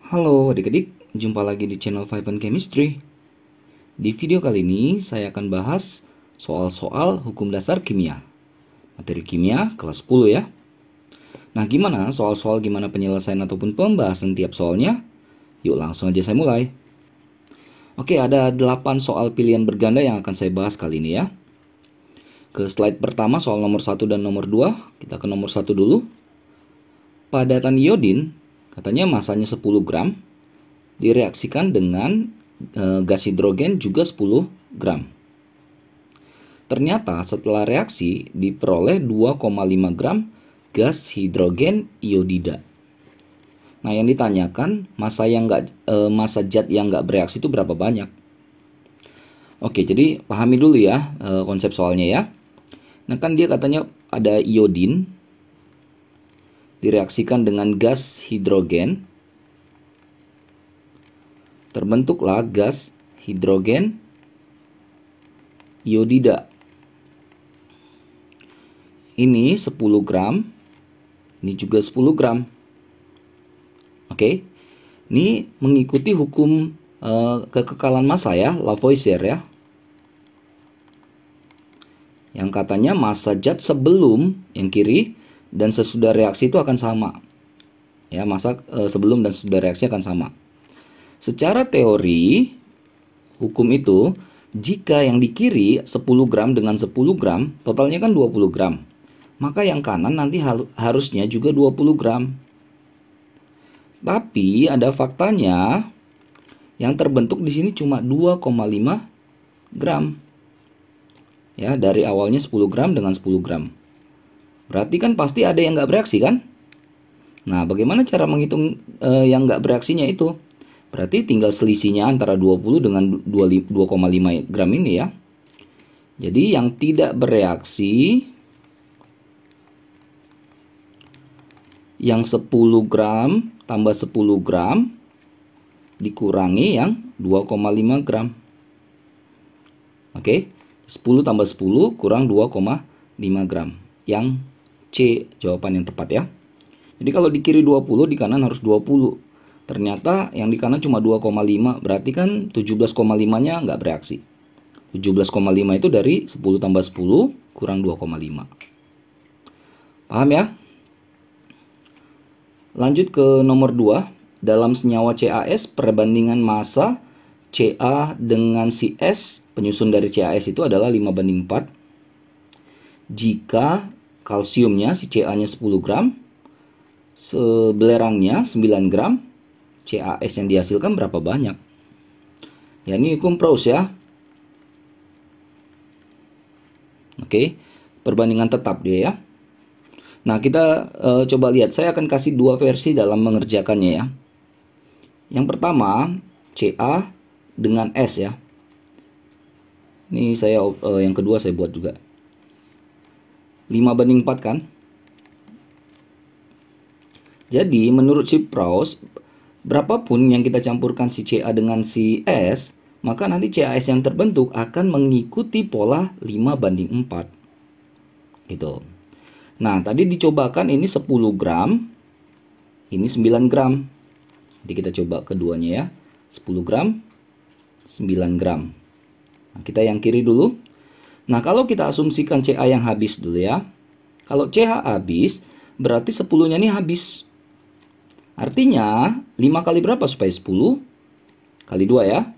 Halo adik-adik, jumpa lagi di channel Five and Chemistry. Di video kali ini saya akan bahas soal-soal hukum dasar kimia. Materi kimia kelas 10 ya. Nah, gimana soal-soal gimana penyelesaian ataupun pembahasan tiap soalnya? Yuk langsung aja saya mulai. Oke, ada 8 soal pilihan berganda yang akan saya bahas kali ini ya. Ke slide pertama soal nomor 1 dan nomor 2, kita ke nomor 1 dulu. Padatan iodin katanya masanya 10 gram direaksikan dengan gas hidrogen juga 10 gram. Ternyata setelah reaksi diperoleh 2,5 gram gas hidrogen iodida. Nah, yang ditanyakan massa zat yang nggak bereaksi itu berapa banyak? Oke, jadi pahami dulu ya konsep soalnya ya. Nah, kan dia katanya ada iodin direaksikan dengan gas hidrogen, terbentuklah gas hidrogen iodida. Ini 10 gram, ini juga 10 gram. Oke, ini mengikuti hukum kekekalan massa ya, Lavoisier ya. Yang katanya massa zat sebelum yang kiri dan sesudah reaksi itu akan sama. Ya, massa sebelum dan sesudah reaksi akan sama. Secara teori, hukum itu, jika yang di kiri 10 gram dengan 10 gram, totalnya kan 20 gram. Maka yang kanan nanti harusnya juga 20 gram. Tapi ada faktanya, yang terbentuk di sini cuma 2,5 gram. Ya, dari awalnya 10 gram dengan 10 gram. Berarti kan pasti ada yang nggak bereaksi kan? Nah, bagaimana cara menghitung yang nggak bereaksinya itu? Berarti tinggal selisihnya antara 20 dengan 2,5 gram ini ya. Jadi yang tidak bereaksi, yang 10 gram tambah 10 gram dikurangi yang 2,5 gram. Oke, 10 tambah 10 kurang 2,5 gram. Yang C jawaban yang tepat ya. Jadi kalau di kiri 20, di kanan harus 20. Ternyata yang di kanan cuma 2,5, berarti kan 17,5-nya nggak bereaksi. 17,5 itu dari 10 tambah 10 kurang 2,5. Paham ya? Lanjut ke nomor 2. Dalam senyawa CaS, perbandingan massa Ca dengan Cs, penyusun dari CaS itu adalah 5:4. Jika kalsiumnya, si Ca-nya 10 gram, sebelerangnya 9 gram, CaS yang dihasilkan berapa banyak? Ya, ini hukum Proust ya. Oke, perbandingan tetap dia ya. Nah, kita coba lihat. Saya akan kasih dua versi dalam mengerjakannya ya. Yang pertama, Ca dengan S ya. Ini saya yang kedua saya buat juga. 5:4 kan? Jadi menurut si Proust, berapapun yang kita campurkan si Ca dengan si S, maka nanti CaS yang terbentuk akan mengikuti pola 5:4. Gitu. Nah, tadi dicobakan ini 10 gram, ini 9 gram. Nanti kita coba keduanya ya. 10 gram, 9 gram. Nah, kita yang kiri dulu. Nah, kalau kita asumsikan Ca yang habis dulu ya. Kalau CH habis, berarti 10-nya ini habis. Artinya, 5 kali berapa supaya 10? Kali 2 ya.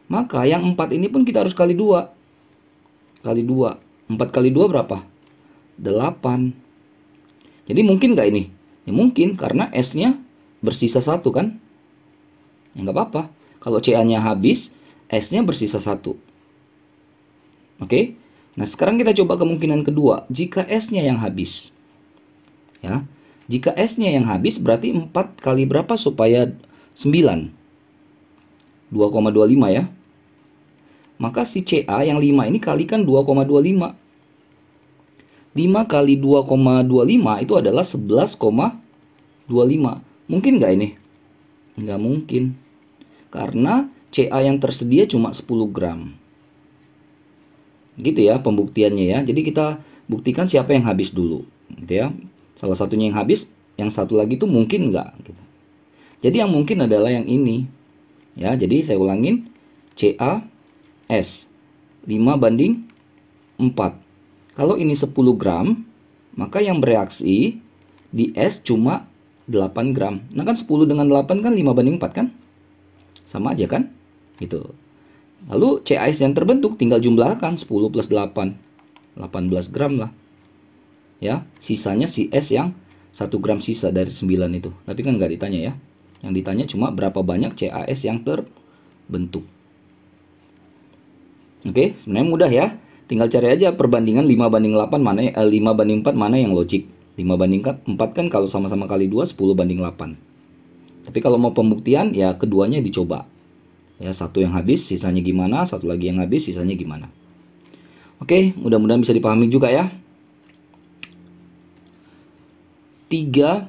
Maka yang 4 ini pun kita harus kali 2. Kali 2. 4 kali 2 berapa? 8. Jadi mungkin nggak ini? Ya mungkin, karena S-nya bersisa 1 kan? Ya nggak apa-apa. Kalau Ca-nya habis, S-nya bersisa 1. Oke? Nah, sekarang kita coba kemungkinan kedua. Jika S-nya yang habis. Ya. Jika S-nya yang habis, berarti 4 kali berapa supaya 9? 2,25 ya. Maka si Ca yang 5 ini kalikan 2,25. 5 kali 2,25 itu adalah 11,25. Mungkin nggak ini? Nggak mungkin. Karena Ca yang tersedia cuma 10 gram. Gitu ya pembuktiannya ya. Jadi kita buktikan siapa yang habis dulu. Gitu ya. Salah satunya yang habis, yang satu lagi itu mungkin nggak. Gitu. Jadi yang mungkin adalah yang ini. Ya, jadi saya ulangin, CaS 5:4. Kalau ini 10 gram, maka yang bereaksi di S cuma 8 gram. Nah kan 10 dengan 8 kan 5:4 kan? Sama aja kan? Gitu. Lalu CaS yang terbentuk tinggal jumlahkan 10 plus 8. 18 gram lah. Ya, sisanya si S yang 1 gram sisa dari 9 itu. Tapi kan nggak ditanya ya. Yang ditanya cuma berapa banyak CaS yang terbentuk. Oke, sebenarnya mudah ya. Tinggal cari aja perbandingan 5:8 mana 5:4 mana yang logik. 5:4 kan kalau sama-sama kali 2 10:8. Tapi kalau mau pembuktian ya keduanya dicoba. Ya, satu yang habis sisanya gimana, satu lagi yang habis sisanya gimana. Oke, mudah-mudahan bisa dipahami juga ya. 3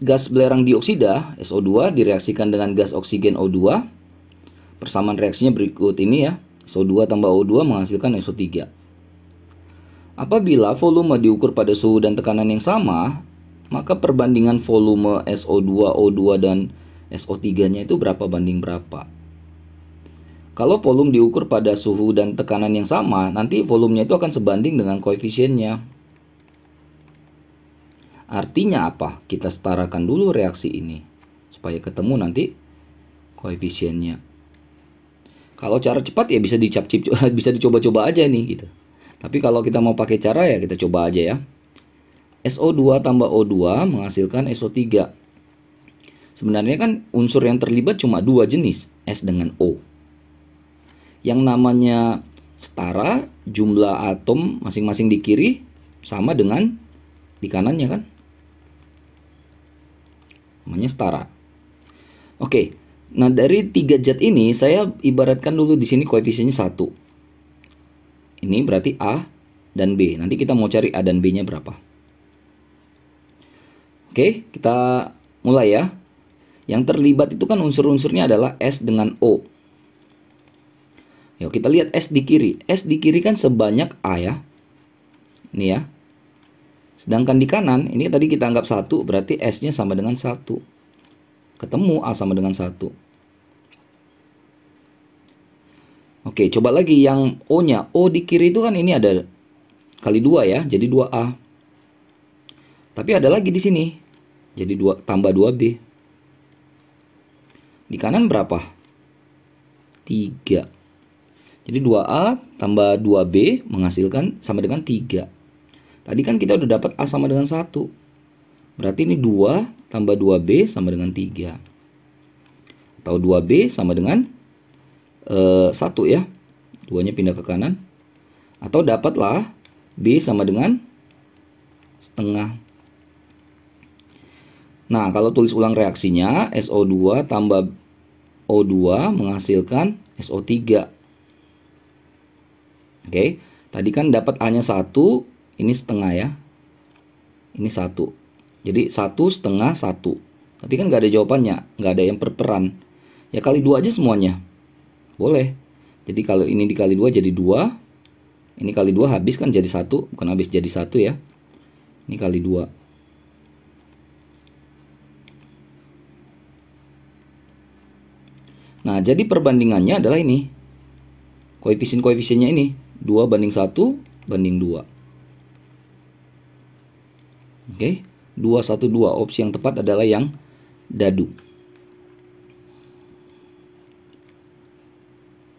gas belerang dioksida SO2 direaksikan dengan gas oksigen O2. Persamaan reaksinya berikut ini ya. SO2 tambah O2 menghasilkan SO3. Apabila volume diukur pada suhu dan tekanan yang sama, maka perbandingan volume SO2, O2 dan SO3-nya itu berapa banding berapa. Kalau volume diukur pada suhu dan tekanan yang sama, nanti volumenya itu akan sebanding dengan koefisiennya. Artinya apa? Kita setarakan dulu reaksi ini supaya ketemu nanti koefisiennya. Kalau cara cepat ya bisa bisa dicoba-coba aja nih gitu. Tapi kalau kita mau pakai cara ya kita coba aja ya. SO2 tambah O2 menghasilkan SO3. Sebenarnya kan unsur yang terlibat cuma 2 jenis, S dengan O. Yang namanya setara, jumlah atom masing-masing di kiri sama dengan di kanannya kan. Namanya setara. Oke. Nah, dari 3 zat ini saya ibaratkan dulu di sini koefisiennya 1. Ini berarti A dan B. Nanti kita mau cari A dan B-nya berapa. Oke, kita mulai ya. Yang terlibat itu kan unsur-unsurnya adalah S dengan O. Yuk kita lihat S di kiri. S di kiri kan sebanyak A ya. Ini ya. Sedangkan di kanan, ini tadi kita anggap 1, berarti S-nya sama dengan 1. Ketemu A sama dengan 1. Oke, coba lagi yang O-nya. O di kiri itu kan ini ada kali 2 ya, jadi 2A. Tapi ada lagi di sini. Jadi 2 tambah 2B. Di kanan berapa? 3. Jadi 2A tambah 2B menghasilkan sama dengan 3. Tadi kan kita udah dapat A sama dengan 1. Berarti ini 2 tambah 2B sama dengan 3. Atau 2B sama dengan 1 ya. 2-nya pindah ke kanan. Atau dapatlah B sama dengan setengah. Nah, kalau tulis ulang reaksinya, SO2 tambah O2 menghasilkan SO3. Oke, tadi kan dapat A-nya 1, ini setengah ya. Ini 1. Jadi 1 setengah 1. Tapi kan nggak ada jawabannya, nggak ada yang perperan. Ya kali 2 aja semuanya. Boleh. Jadi kalau ini dikali 2 jadi 2. Ini kali 2 habis kan jadi 1, bukan habis jadi 1 ya. Ini kali 2. Nah, jadi perbandingannya adalah ini. Koefisien-koefisiennya ini. 2:1:2. Oke, 2:1:2. Opsi yang tepat adalah yang dadu.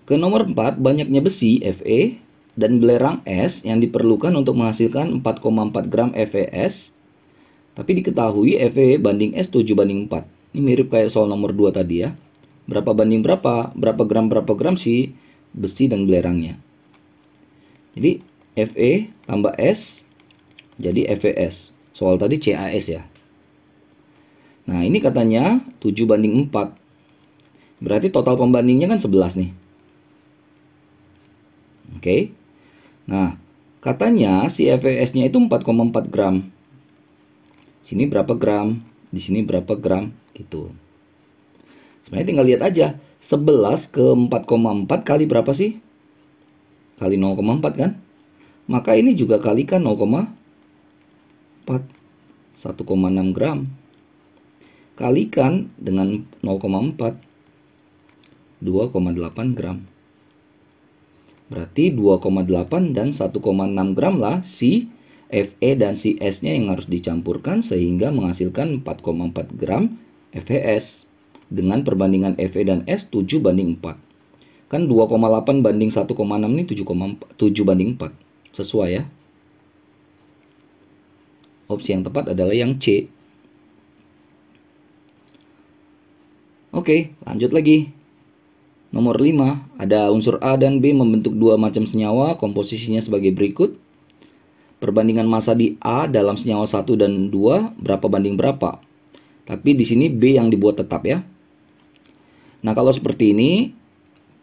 Ke nomor 4, banyaknya besi Fe dan belerang S yang diperlukan untuk menghasilkan 4,4 gram FeS. Tapi diketahui Fe banding S 7:4. Ini mirip kayak soal nomor 2 tadi ya. Berapa banding berapa? Berapa gram si besi dan belerangnya. Jadi Fe tambah S jadi FeS. Soal tadi CaS ya. Nah, ini katanya 7:4. Berarti total pembandingnya kan 11 nih. Oke. Nah, katanya si FeS-nya itu 4,4 gram. Sini berapa gram? Di sini berapa gram? Gitu. Sebenarnya tinggal lihat aja. 11 ke 4,4 kali berapa sih? Kali 0,4 kan? Maka ini juga kalikan 0,4. 1,6 gram. kalikan dengan 0,4, 2,8 gram. Berarti 2,8 dan 1,6 gram lah si Fe dan si S-nya yang harus dicampurkan sehingga menghasilkan 4,4 gram FeS. Dengan perbandingan Fe dan S 7 banding 4. Kan 2,8 banding 1,6 ini 7 banding 4. Sesuai ya. Opsi yang tepat adalah yang C. Oke, lanjut lagi. Nomor 5, ada unsur A dan B membentuk dua macam senyawa, komposisinya sebagai berikut. Perbandingan massa di A dalam senyawa 1 dan 2 berapa banding berapa? Tapi di sini B yang dibuat tetap ya. Nah, kalau seperti ini,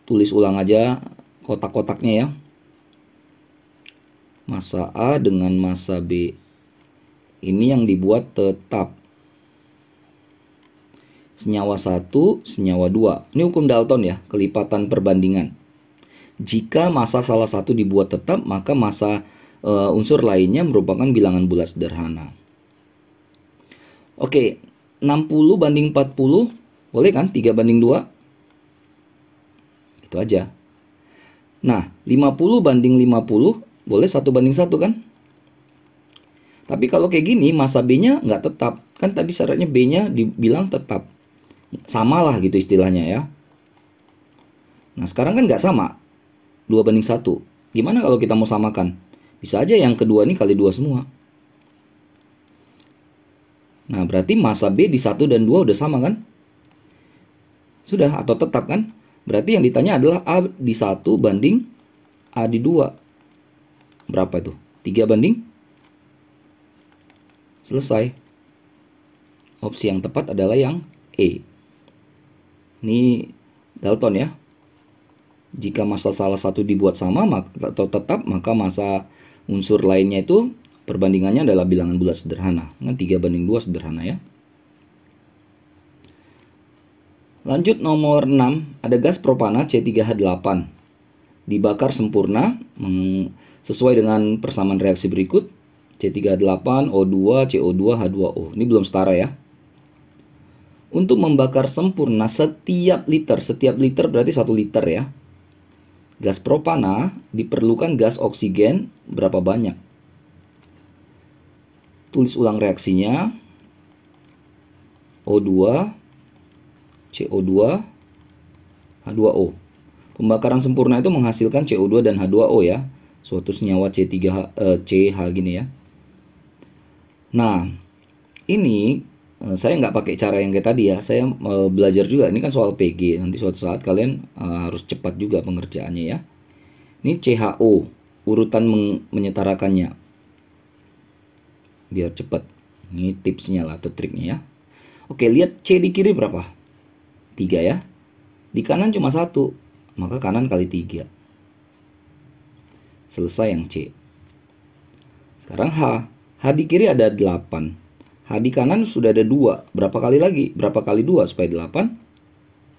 tulis ulang aja kotak-kotaknya ya. Massa A dengan massa B. Ini yang dibuat tetap. Senyawa 1, senyawa 2. Ini hukum Dalton ya, kelipatan perbandingan. Jika massa salah satu dibuat tetap, maka massa unsur lainnya merupakan bilangan bulat sederhana. Oke, 60 banding 40, boleh kan? 3 banding 2. Itu aja. Nah, 50 banding 50, boleh 1 banding 1 kan? Tapi kalau kayak gini, massa B-nya nggak tetap. Kan tadi syaratnya B-nya dibilang tetap. Sama lah gitu istilahnya ya. Nah, sekarang kan nggak sama. 2 banding 1. Gimana kalau kita mau samakan? Bisa aja yang kedua ini kali 2 semua. Nah, berarti massa B di 1 dan 2 udah sama kan? Sudah, atau tetap kan? Berarti yang ditanya adalah A di 1 banding A di 2. Berapa itu? 3 banding? Selesai. Opsi yang tepat adalah yang E. Ini Dalton ya. Jika massa salah satu dibuat sama atau tetap, maka massa unsur lainnya itu perbandingannya adalah bilangan bulat sederhana. Nah, 3 banding 2 sederhana ya. Lanjut nomor 6, ada gas propana C3H8. Dibakar sempurna sesuai dengan persamaan reaksi berikut. C3H8, O2, CO2, H2O. Ini belum setara ya. Untuk membakar sempurna setiap liter berarti 1 liter ya. Gas propana diperlukan gas oksigen berapa banyak? Tulis ulang reaksinya. O2, CO2, H2O. Pembakaran sempurna itu menghasilkan CO2 dan H2O ya. Suatu senyawa CH gini ya. Nah, ini saya nggak pakai cara yang kayak tadi ya. Saya belajar juga. Ini kan soal PG. Nanti suatu saat kalian harus cepat juga pengerjaannya ya. Ini CHO. Urutan menyetarakannya. Biar cepat. Ini tipsnya lah atau triknya ya. Oke, lihat C di kiri berapa? 3 ya. Di kanan cuma 1. Maka kanan kali 3. Selesai yang C. Sekarang H. H di kiri ada 8. H di kanan sudah ada 2. Berapa kali lagi? Berapa kali 2 supaya 8?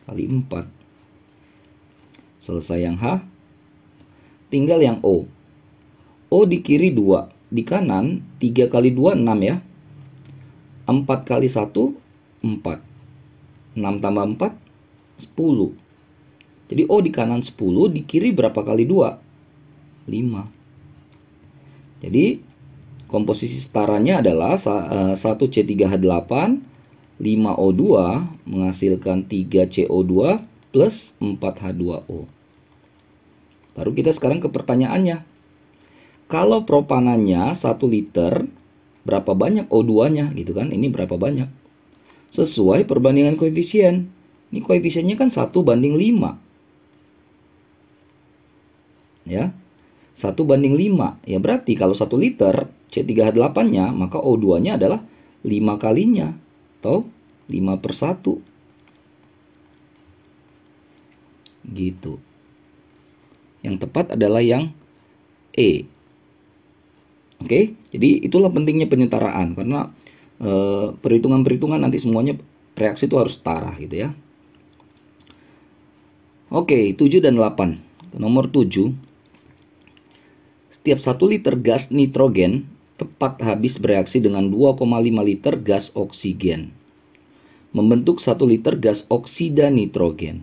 Kali 4. Selesai yang H. Tinggal yang O. O di kiri 2. Di kanan 3 kali 2, 6 ya. 4 kali 1, 4. 6 tambah 4, 10. Jadi O di kanan 10, di kiri berapa kali 2? 5. Jadi komposisi setaranya adalah 1C3H8, 5O2 menghasilkan 3CO2 plus 4H2O. Baru kita sekarang ke pertanyaannya. Kalau propananya 1 liter, berapa banyak O2-nya gitu kan? Ini berapa banyak? Sesuai perbandingan koefisien. Ini koefisiennya kan 1 banding 5. Ya. 1 banding 5. Ya berarti kalau 1 liter C3H8-nya, maka O2-nya adalah 5 kalinya. Atau 5/1. Gitu. Yang tepat adalah yang E. Oke, jadi itulah pentingnya penyetaraan. Karena perhitungan-perhitungan nanti semuanya reaksi itu harus setara gitu ya. Oke, 7 dan 8. Nomor 7. Setiap 1 liter gas nitrogen tepat habis bereaksi dengan 2,5 liter gas oksigen. membentuk 1 liter gas oksida nitrogen.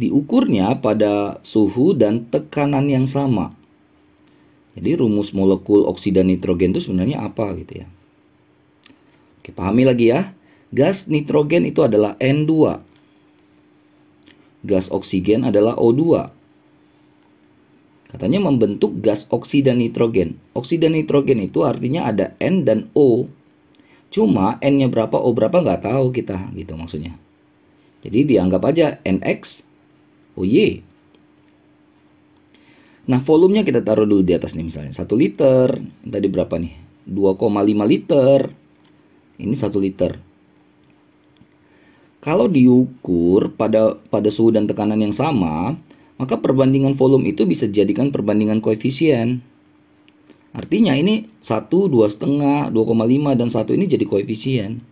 Diukurnya pada suhu dan tekanan yang sama. Jadi rumus molekul oksida nitrogen itu sebenarnya apa gitu ya. Oke, pahami lagi ya. Gas nitrogen itu adalah N2. Gas oksigen adalah O2. Katanya membentuk gas oksida nitrogen. Oksida nitrogen itu artinya ada N dan O. Cuma N-nya berapa, O berapa nggak tahu kita gitu maksudnya. Jadi dianggap aja NX, OY. Nah, volumenya kita taruh dulu di atas nih misalnya. 1 liter. Ini tadi berapa nih? 2,5 liter. Ini 1 liter. Kalau diukur pada suhu dan tekanan yang sama, maka perbandingan volume itu bisa dijadikan perbandingan koefisien. Artinya ini 1, 2,5, 2,5, dan 1 ini jadi koefisien.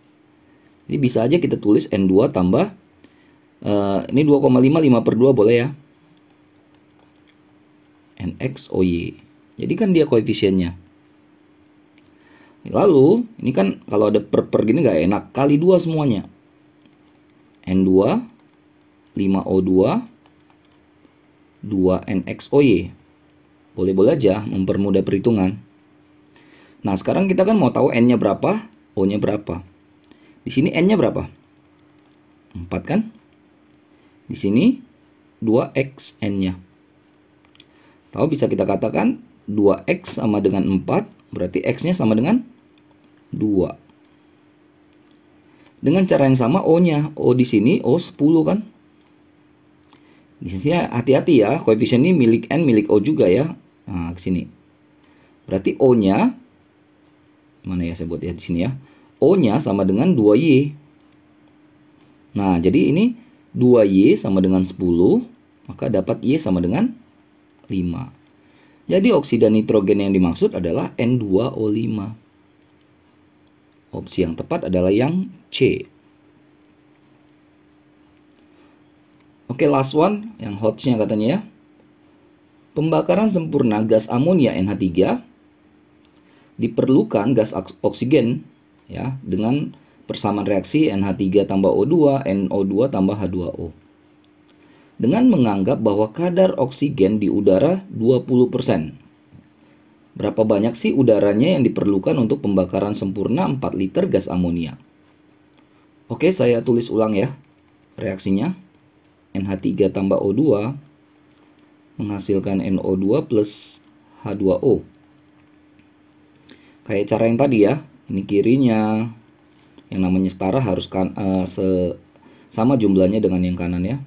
Jadi bisa aja kita tulis N2 tambah, ini 2,5, 5 per 2 boleh ya. NX OY. Jadi kan dia koefisiennya. Lalu, ini kan kalau ada per gini nggak enak. Kali 2 semuanya. N2, 5O2, 2NXOY. Boleh-boleh aja mempermudah perhitungan. Nah, sekarang kita kan mau tahu N-nya berapa, O-nya berapa. Di sini N-nya berapa? 4 kan? Di sini 2X N-nya. Tahu bisa kita katakan 2X sama dengan 4, berarti X-nya sama dengan 2. Dengan cara yang sama O-nya, O di sini O 10 kan? Di sini hati-hati ya, koefisien ini milik N, milik O juga ya. Nah, ke sini. Berarti O-nya, mana ya saya buat ya di sini ya. O-nya sama dengan 2Y. Nah, jadi ini 2Y sama dengan 10, maka dapat Y sama dengan 5. Jadi oksida nitrogen yang dimaksud adalah N2O5. Opsi yang tepat adalah yang C. Oke, last one, yang hotsnya katanya ya. Pembakaran sempurna gas amonia NH3 diperlukan gas oksigen ya dengan persamaan reaksi NH3 tambah O2, NO2 tambah H2O. Dengan menganggap bahwa kadar oksigen di udara 20%. Berapa banyak sih udaranya yang diperlukan untuk pembakaran sempurna 4 liter gas amonia? Oke, saya tulis ulang ya reaksinya. NH3 tambah O2 menghasilkan NO2 plus H2O. Kayak cara yang tadi ya. Ini kirinya. Yang namanya setara harus sama jumlahnya dengan yang kanan ya.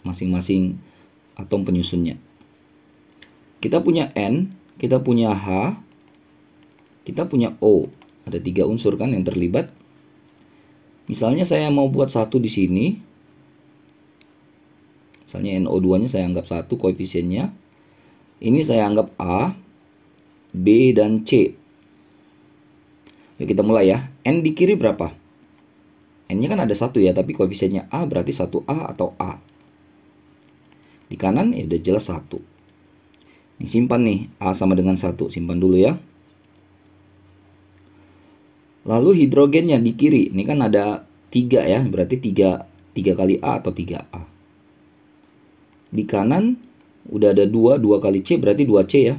Masing-masing atom penyusunnya. Kita punya N, kita punya H, kita punya O. Ada 3 unsur kan yang terlibat. Misalnya saya mau buat 1 di sini. Misalnya NO2-nya saya anggap 1 koefisiennya. Ini saya anggap A, B, dan C. Yuk kita mulai ya. N di kiri berapa? N-nya kan ada 1 ya, tapi koefisiennya A berarti 1A atau A. Di kanan ya udah jelas 1. Ini simpan nih, A sama dengan 1. Simpan dulu ya. Lalu hidrogennya di kiri. Ini kan ada 3 ya, berarti 3 kali A atau 3A. Di kanan udah ada 2 kali C berarti 2C ya.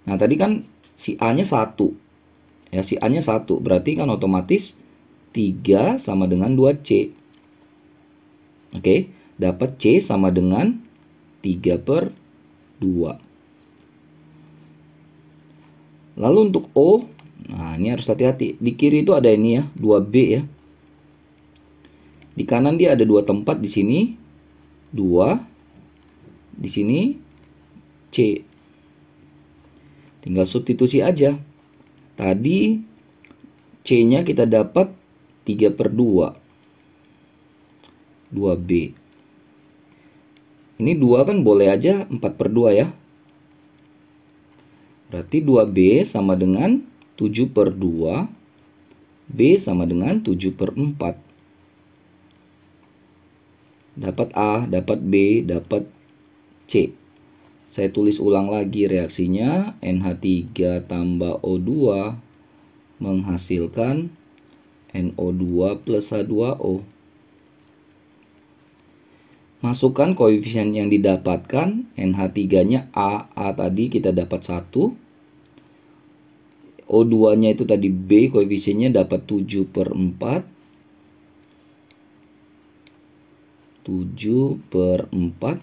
Nah, tadi kan si A-nya 1. Ya, si A-nya 1, berarti kan otomatis 3 sama dengan 2C. Oke, dapat C sama dengan 3/2. Lalu untuk O, nah ini harus hati-hati. Di kiri itu ada ini ya, 2B ya. Di kanan dia ada 2 tempat, di sini 2, di sini C. Tinggal substitusi aja. Tadi C-nya kita dapat 3/2. 2B. Ini 2 kan boleh aja 4/2 ya. Berarti 2B sama dengan 7/2. B sama dengan 7/4. Dapat A, dapat B, dapat C. Saya tulis ulang lagi reaksinya. NH3 tambah O2 menghasilkan NO2 plus H2O. Masukkan koefisien yang didapatkan, NH3-nya A tadi kita dapat 1. O2-nya itu tadi B, koefisiennya dapat 7/4. 7/4.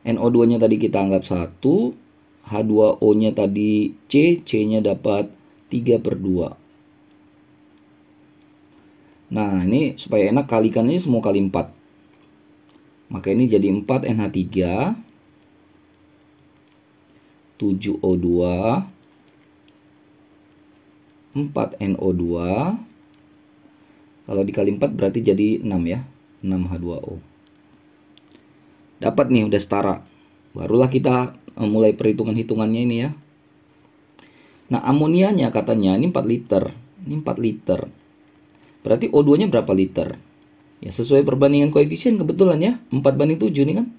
NO2-nya tadi kita anggap 1. H2O-nya tadi C, C-nya dapat 3/2. Nah, ini supaya enak kalikannya semua kali 4. Maka ini jadi 4 NH3, 7O2, 4 NO2. Kalau dikali 4 berarti jadi 6 ya, 6 H2O. Dapat nih, udah setara. Barulah kita mulai perhitungan-hitungannya ini ya. Nah, amonianya katanya ini 4 liter. Ini 4 liter. Berarti O2-nya berapa liter? Ya, sesuai perbandingan koefisien kebetulan ya, 4/7 nih kan.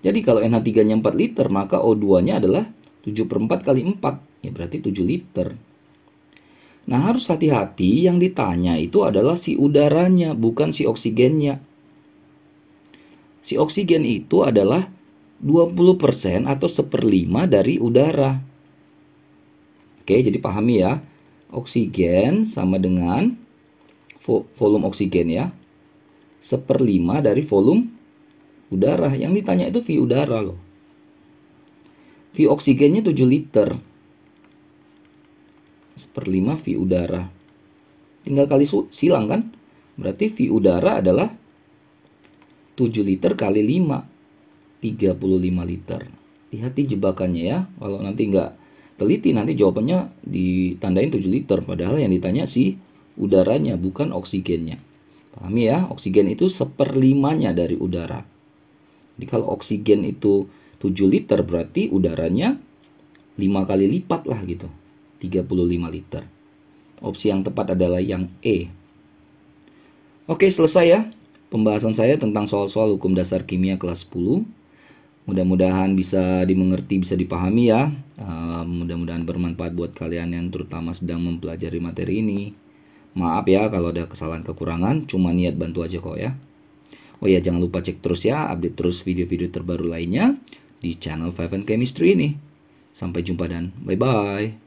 Jadi kalau NH3-nya 4 liter, maka O2-nya adalah 7/4 kali 4. Ya, berarti 7 liter. Nah, harus hati-hati, yang ditanya itu adalah si udaranya, bukan si oksigennya. Si oksigen itu adalah 20% atau 1/5 dari udara. Oke, jadi pahami ya. Oksigen sama dengan volume oksigen ya. 1/5 dari volume udara. Yang ditanya itu V udara loh. V oksigennya 7 liter. 1/5 V udara. Tinggal kali silang kan. Berarti V udara adalah 7 liter kali 5. 35 liter. Hati-hati jebakannya ya. Kalau nanti nggak teliti, nanti jawabannya ditandain 7 liter. Padahal yang ditanya si udaranya, bukan oksigennya. Pahami ya, oksigen itu 1/5-nya dari udara. Jadi kalau oksigen itu 7 liter, berarti udaranya 5 kali lipat lah gitu. 35 liter. Opsi yang tepat adalah yang E. Oke, selesai ya pembahasan saya tentang soal-soal hukum dasar kimia kelas 10. Mudah-mudahan bisa dimengerti, bisa dipahami ya. Mudah-mudahan bermanfaat buat kalian yang terutama sedang mempelajari materi ini. Maaf ya kalau ada kesalahan kekurangan, cuma niat bantu aja kok ya. Oh ya, jangan lupa cek terus ya, update terus video-video terbaru lainnya di channel 5 and Chemistry ini. Sampai jumpa dan bye-bye.